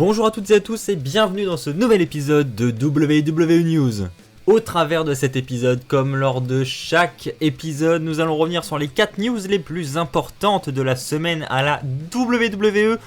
Bonjour à toutes et à tous et bienvenue dans ce nouvel épisode de WWE News. Au travers de cet épisode, comme lors de chaque épisode, nous allons revenir sur les 4 news les plus importantes de la semaine à la WWE.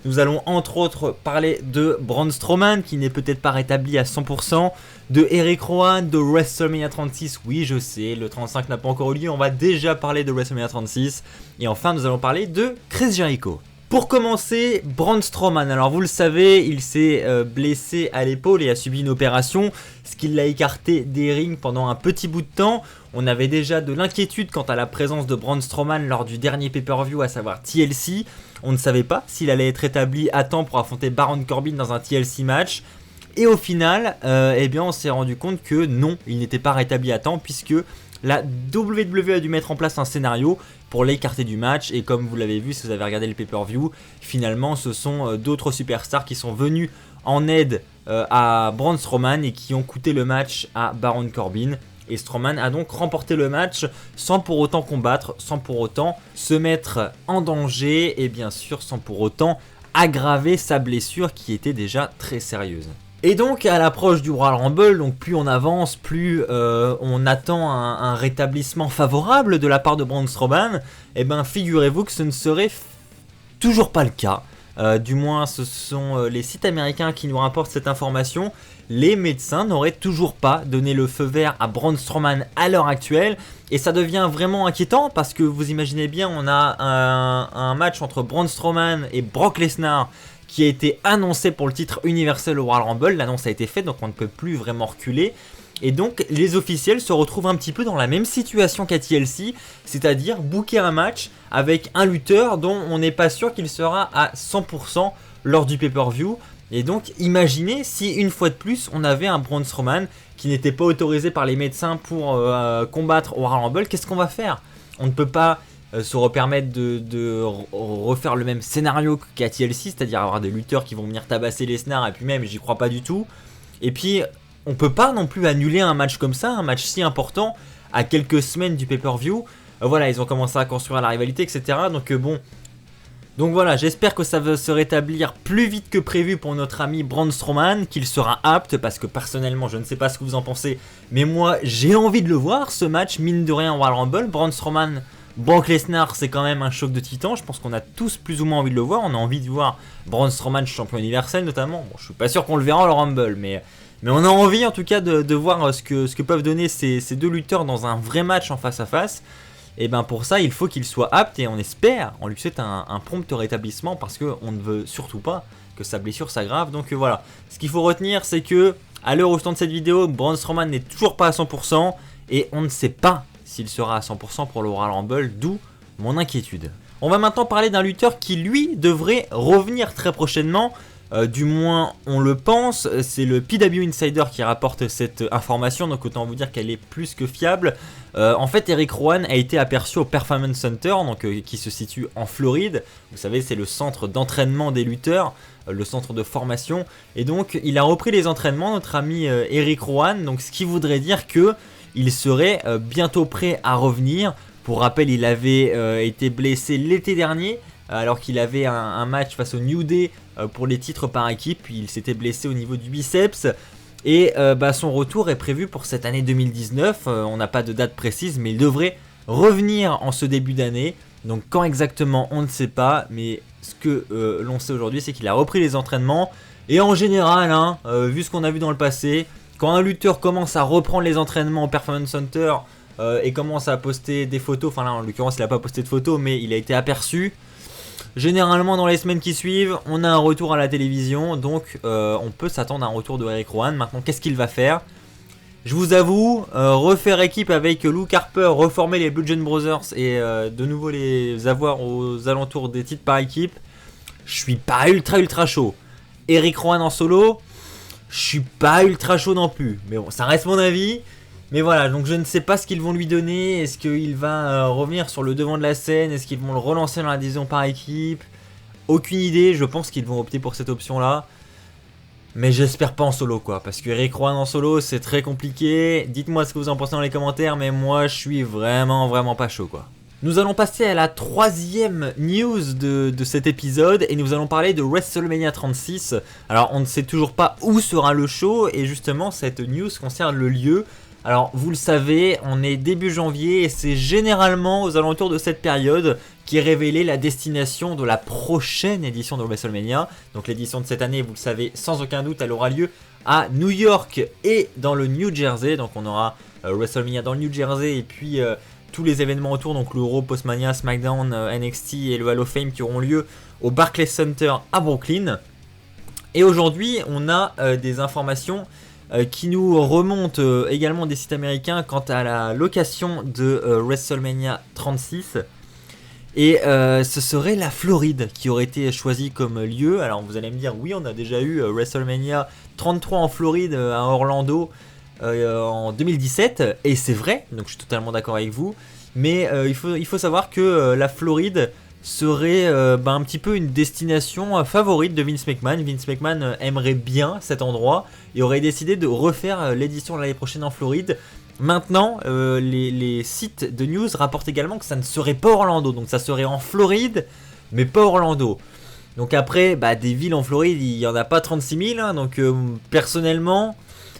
Nous allons entre autres parler de Braun Strowman qui n'est peut-être pas rétabli à 100%, de Eric Rowan, de WrestleMania 36, oui je sais, le 35 n'a pas encore eu lieu, on va déjà parler de WrestleMania 36, et enfin nous allons parler de Chris Jericho. Pour commencer, Braun Strowman, alors vous le savez, il s'est blessé à l'épaule et a subi une opération, ce qui l'a écarté des rings pendant un petit bout de temps. On avait déjà de l'inquiétude quant à la présence de Braun Strowman lors du dernier pay-per-view, à savoir TLC. On ne savait pas s'il allait être établi à temps pour affronter Baron Corbin dans un TLC match. Et au final, on s'est rendu compte que non, il n'était pas rétabli à temps puisque la WWE a dû mettre en place un scénario pour l'écarter du match, et comme vous l'avez vu si vous avez regardé le pay-per-view, finalement ce sont d'autres superstars qui sont venus en aide à Braun Strowman et qui ont coûté le match à Baron Corbin. Et Strowman a donc remporté le match sans pour autant combattre, sans pour autant se mettre en danger et bien sûr sans pour autant aggraver sa blessure qui était déjà très sérieuse. Et donc à l'approche du Royal Rumble, donc plus on avance, plus on attend un rétablissement favorable de la part de Braun Strowman, et bien figurez-vous que ce ne serait toujours pas le cas. Du moins ce sont les sites américains qui nous rapportent cette information. Les médecins n'auraient toujours pas donné le feu vert à Braun Strowman à l'heure actuelle, et ça devient vraiment inquiétant parce que vous imaginez bien, on a un match entre Braun Strowman et Brock Lesnar qui a été annoncé pour le titre universel au Royal Rumble. L'annonce a été faite, donc on ne peut plus vraiment reculer. Et donc les officiels se retrouvent un petit peu dans la même situation qu'à TLC, c'est-à-dire booker un match avec un lutteur dont on n'est pas sûr qu'il sera à 100% lors du pay-per-view. Et donc imaginez si une fois de plus on avait un Braun Strowman qui n'était pas autorisé par les médecins pour combattre au Royal Rumble, qu'est-ce qu'on va faire? On ne peut pas se repermettre de refaire le même scénario qu'à TLC, c'est-à-dire avoir des lutteurs qui vont venir tabasser Lesnar, et puis même j'y crois pas du tout. Et puis on peut pas non plus annuler un match comme ça, un match si important à quelques semaines du pay-per-view. Voilà, ils ont commencé à construire la rivalité, etc. Donc voilà, j'espère que ça va se rétablir plus vite que prévu pour notre ami Braun Strowman, qu'il sera apte, parce que personnellement je ne sais pas ce que vous en pensez, mais moi j'ai envie de le voir ce match, mine de rien, au Royal Rumble. Braun Strowman, Brock Lesnar, c'est quand même un choc de titans. Je pense qu'on a tous plus ou moins envie de le voir. On a envie de voir Braun Strowman champion universel notamment. Bon, je suis pas sûr qu'on le verra au Rumble, mais on a envie en tout cas de voir ce que peuvent donner ces deux lutteurs dans un vrai match en face à face. Et ben pour ça, il faut qu'il soit apte, et on espère, on lui souhaite un prompt rétablissement parce qu'on ne veut surtout pas que sa blessure s'aggrave. Donc voilà, ce qu'il faut retenir, c'est que à l'heure où je tourne cette vidéo, Braun Strowman n'est toujours pas à 100% et on ne sait pas s'il sera à 100% pour le Royal Rumble, d'où mon inquiétude. On va maintenant parler d'un lutteur qui lui devrait revenir très prochainement, du moins on le pense. C'est le PW Insider qui rapporte cette information, donc autant vous dire qu'elle est plus que fiable. En fait, Eric Rowan a été aperçu au Performance Center, qui se situe en Floride. Vous savez, c'est le centre d'entraînement des lutteurs, le centre de formation, et donc il a repris les entraînements, notre ami Eric Rowan, donc ce qui voudrait dire que il serait bientôt prêt à revenir. Pour rappel, il avait été blessé l'été dernier alors qu'il avait un match face au New Day pour les titres par équipe. Il s'était blessé au niveau du biceps et son retour est prévu pour cette année 2019. On n'a pas de date précise, mais il devrait revenir en ce début d'année. Donc quand exactement, on ne sait pas, mais ce que l'on sait aujourd'hui, c'est qu'il a repris les entraînements. Et en général, vu ce qu'on a vu dans le passé, quand un lutteur commence à reprendre les entraînements au Performance Center et commence à poster des photos, enfin là en l'occurrence il n'a pas posté de photos mais il a été aperçu, généralement dans les semaines qui suivent on a un retour à la télévision, donc on peut s'attendre à un retour de Eric Rowan. Maintenant qu'est-ce qu'il va faire? Je vous avoue, refaire équipe avec Luke Harper, reformer les Bludgeon Brothers et de nouveau les avoir aux alentours des titres par équipe, je suis pas ultra chaud. Eric Rowan en solo, je suis pas ultra chaud non plus, mais bon, ça reste mon avis. Mais voilà, donc je ne sais pas ce qu'ils vont lui donner. Est-ce qu'il va revenir sur le devant de la scène? Est-ce qu'ils vont le relancer dans la division par équipe? Aucune idée, je pense qu'ils vont opter pour cette option-là. Mais j'espère pas en solo quoi, parce que Eric Rowan en solo c'est très compliqué. Dites-moi ce que vous en pensez dans les commentaires, mais moi je suis vraiment pas chaud quoi. Nous allons passer à la troisième news de cet épisode et nous allons parler de WrestleMania 36. Alors on ne sait toujours pas où sera le show et justement cette news concerne le lieu. Alors vous le savez, on est début janvier et c'est généralement aux alentours de cette période qui est révélée la destination de la prochaine édition de WrestleMania. Donc l'édition de cette année, vous le savez sans aucun doute, elle aura lieu à New York et dans le New Jersey. Donc on aura WrestleMania dans le New Jersey et puis tous les événements autour, donc le Raw, Postmania, SmackDown, NXT et le Hall of Fame qui auront lieu au Barclays Center à Brooklyn. Et aujourd'hui, on a des informations qui nous remontent également des sites américains quant à la location de WrestleMania 36. Et ce serait la Floride qui aurait été choisie comme lieu. Alors vous allez me dire, oui, on a déjà eu WrestleMania 33 en Floride, à Orlando, en 2017, et c'est vrai, donc je suis totalement d'accord avec vous, mais il faut savoir que la Floride serait un petit peu une destination favorite de Vince McMahon. Vince McMahon aimerait bien cet endroit et aurait décidé de refaire l'édition l'année prochaine en Floride. Maintenant, les sites de news rapportent également que ça ne serait pas Orlando, donc ça serait en Floride, mais pas Orlando. Donc après, des villes en Floride, il n'y en a pas 36 000, hein, donc personnellement...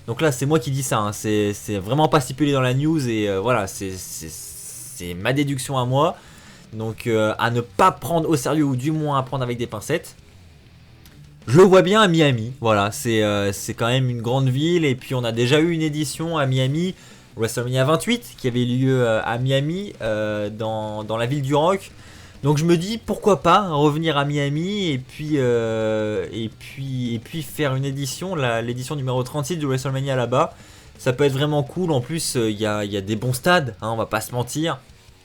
Donc là c'est moi qui dis ça, hein. C'est vraiment pas stipulé dans la news et voilà, c'est ma déduction à moi. Donc à ne pas prendre au sérieux ou du moins à prendre avec des pincettes. Je le vois bien à Miami, voilà, c'est quand même une grande ville et puis on a déjà eu une édition à Miami, WrestleMania 28 qui avait lieu à Miami dans la ville du Rock. Donc je me dis pourquoi pas revenir à Miami et puis faire une édition, l'édition numéro 36 de WrestleMania là-bas. Ça peut être vraiment cool, en plus il y a des bons stades, hein, on va pas se mentir.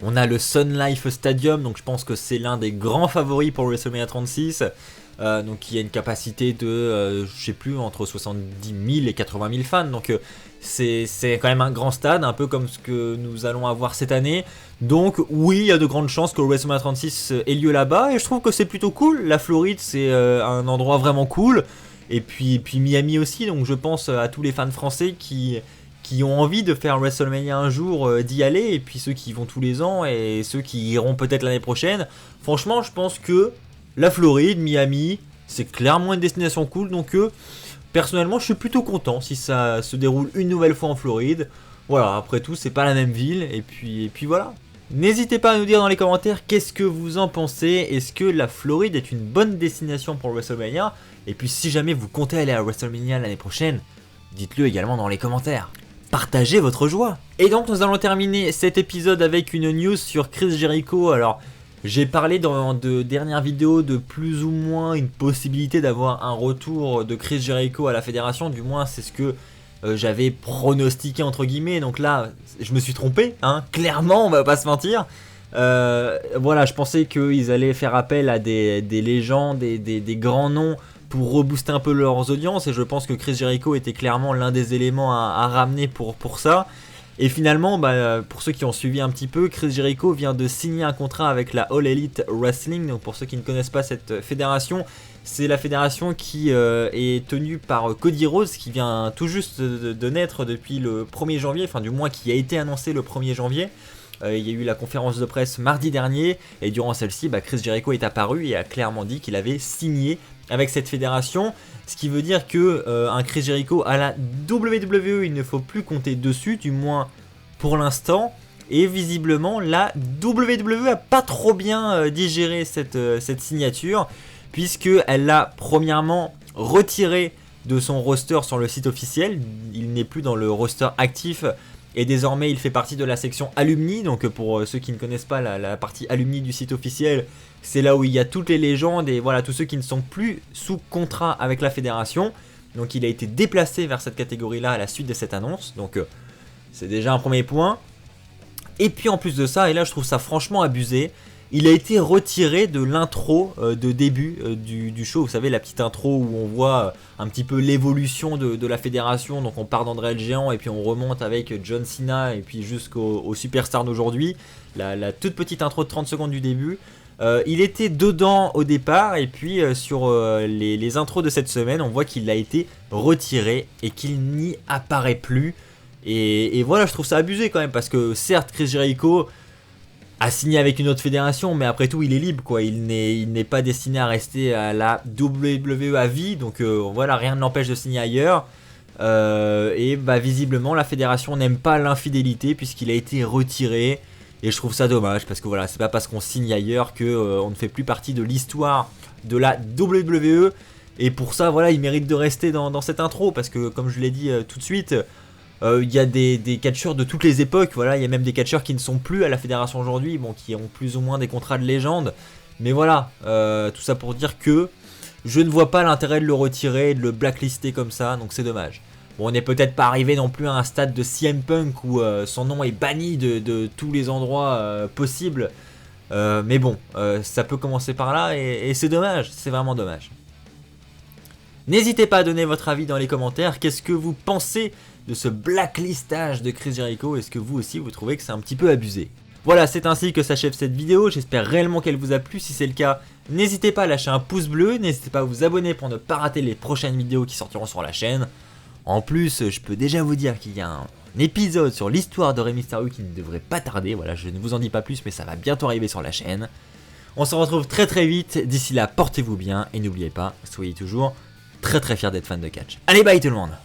On a le Sun Life Stadium, donc je pense que c'est l'un des grands favoris pour WrestleMania 36. Donc il y a une capacité de, je sais plus, entre 70 000 et 80 000 fans. Donc c'est quand même un grand stade, un peu comme ce que nous allons avoir cette année. Donc oui, il y a de grandes chances que WrestleMania 36 ait lieu là-bas. Et je trouve que c'est plutôt cool. La Floride, c'est un endroit vraiment cool. Et puis Miami aussi. Donc je pense à tous les fans français qui ont envie de faire WrestleMania un jour, d'y aller. Et puis ceux qui y vont tous les ans et ceux qui iront peut-être l'année prochaine. Franchement, je pense que la Floride, Miami, c'est clairement une destination cool. Donc personnellement, je suis plutôt content si ça se déroule une nouvelle fois en Floride. Voilà, après tout, c'est pas la même ville. Et puis voilà. N'hésitez pas à nous dire dans les commentaires qu'est-ce que vous en pensez. Est-ce que la Floride est une bonne destination pour WrestleMania? Et puis si jamais vous comptez aller à WrestleMania l'année prochaine, dites-le également dans les commentaires. Partagez votre joie. Et donc nous allons terminer cet épisode avec une news sur Chris Jericho. Alors j'ai parlé dans de dernières vidéos de plus ou moins une possibilité d'avoir un retour de Chris Jericho à la fédération. Du moins c'est ce que j'avais pronostiqué entre guillemets. Donc là je me suis trompé, hein. Clairement on va pas se mentir. Voilà, je pensais qu'ils allaient faire appel à des légendes, des grands noms pour rebooster un peu leurs audiences. Et je pense que Chris Jericho était clairement l'un des éléments à ramener pour ça. Et finalement, pour ceux qui ont suivi un petit peu, Chris Jericho vient de signer un contrat avec la All Elite Wrestling. Donc pour ceux qui ne connaissent pas cette fédération, c'est la fédération qui est tenue par Cody Rhodes, qui vient tout juste de naître depuis le 1er janvier, enfin du moins qui a été annoncé le 1er janvier. Il y a eu la conférence de presse mardi dernier, et durant celle-ci, Chris Jericho est apparu et a clairement dit qu'il avait signé avec cette fédération. Ce qui veut dire que un Chris Jericho à la WWE, il ne faut plus compter dessus, du moins pour l'instant. Et visiblement, la WWE a pas trop bien digéré cette signature, puisqu'elle l'a premièrement retiré de son roster sur le site officiel. Il n'est plus dans le roster actif. Et désormais il fait partie de la section alumni. Donc pour ceux qui ne connaissent pas la partie alumni du site officiel, c'est là où il y a toutes les légendes et voilà tous ceux qui ne sont plus sous contrat avec la fédération. Donc il a été déplacé vers cette catégorie là à la suite de cette annonce. Donc c'est déjà un premier point. Et puis en plus de ça, et là je trouve ça franchement abusé, il a été retiré de l'intro de début du show. Vous savez, la petite intro où on voit un petit peu l'évolution de la fédération. Donc on part d'André le Géant et puis on remonte avec John Cena et puis jusqu'aux superstars d'aujourd'hui. La toute petite intro de 30 secondes du début. Il était dedans au départ et puis sur les intros de cette semaine, on voit qu'il a été retiré et qu'il n'y apparaît plus. Et voilà, je trouve ça abusé quand même parce que certes, Chris Jericho à signer avec une autre fédération, mais après tout il est libre quoi, il n'est pas destiné à rester à la WWE à vie, donc voilà, rien ne l'empêche de signer ailleurs. Et bah visiblement la fédération n'aime pas l'infidélité puisqu'il a été retiré, et je trouve ça dommage parce que voilà, c'est pas parce qu'on signe ailleurs que on ne fait plus partie de l'histoire de la WWE, et pour ça voilà il mérite de rester dans cette intro parce que comme je l'ai dit tout de suite, il y a des catcheurs de toutes les époques, voilà, il y a même des catcheurs qui ne sont plus à la fédération aujourd'hui, bon, qui ont plus ou moins des contrats de légende, mais voilà, tout ça pour dire que je ne vois pas l'intérêt de le retirer et de le blacklister comme ça, donc c'est dommage. Bon, on n'est peut-être pas arrivé non plus à un stade de CM Punk où son nom est banni de tous les endroits possibles, mais bon, ça peut commencer par là et c'est dommage, c'est vraiment dommage. N'hésitez pas à donner votre avis dans les commentaires, qu'est-ce que vous pensez de ce blacklistage de Chris Jericho? Est-ce que vous aussi vous trouvez que c'est un petit peu abusé? Voilà, c'est ainsi que s'achève cette vidéo, j'espère réellement qu'elle vous a plu. Si c'est le cas, n'hésitez pas à lâcher un pouce bleu, n'hésitez pas à vous abonner pour ne pas rater les prochaines vidéos qui sortiront sur la chaîne. En plus, je peux déjà vous dire qu'il y a un épisode sur l'histoire de Rey Mysterio qui ne devrait pas tarder, voilà, je ne vous en dis pas plus mais ça va bientôt arriver sur la chaîne. On se retrouve très très vite, d'ici là portez-vous bien et n'oubliez pas, soyez toujours très fiers d'être fan de catch. Allez, bye tout le monde!